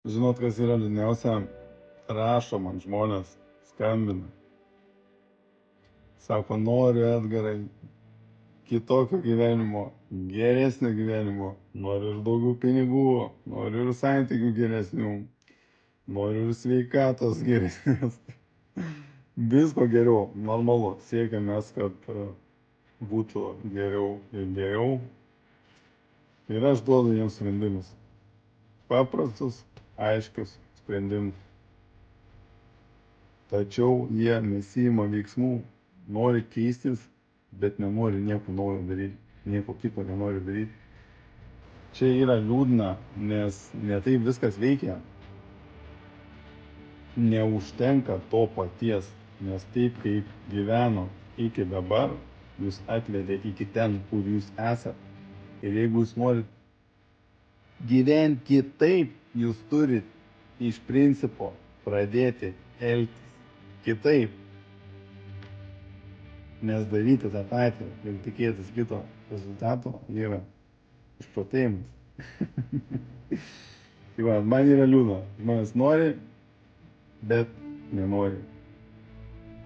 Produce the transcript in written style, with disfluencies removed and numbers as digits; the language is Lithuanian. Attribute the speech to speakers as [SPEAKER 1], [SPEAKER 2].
[SPEAKER 1] Žinot, kas yra liūdniausia? Rašo man žmonės, skambina. Sako, noriu, Edgarai, kitokio gyvenimo, geresnio gyvenimo, noriu ir daugiau pinigų, noriu ir santykių geresnių, noriu ir sveikatos geresnės. Visko geriau, normalu, siekiam mes, kad būtų geriau ir geriau. Ir aš duodu jiems sprendimus. Paprastus, aiškius sprendimus. Tačiau jie nesiima veiksmų, nori keistis, bet nenori nieko naujo daryti, nieko kito nenori daryti. Čia yra liūdna, nes ne taip viskas veikia. Neužtenka to paties, nes taip kaip gyveno iki dabar, jūs atvedė iki ten, kur jūs esat. Ir jeigu jūs norit gyventi kitaip, jūs turit iš principo pradėti elgtis kitaip. Nes daryti tą patį ir tikėtis kito rezultato yra išprotėjimas. Tai va, man yra liūdna. Žmonės nori, bet nenori.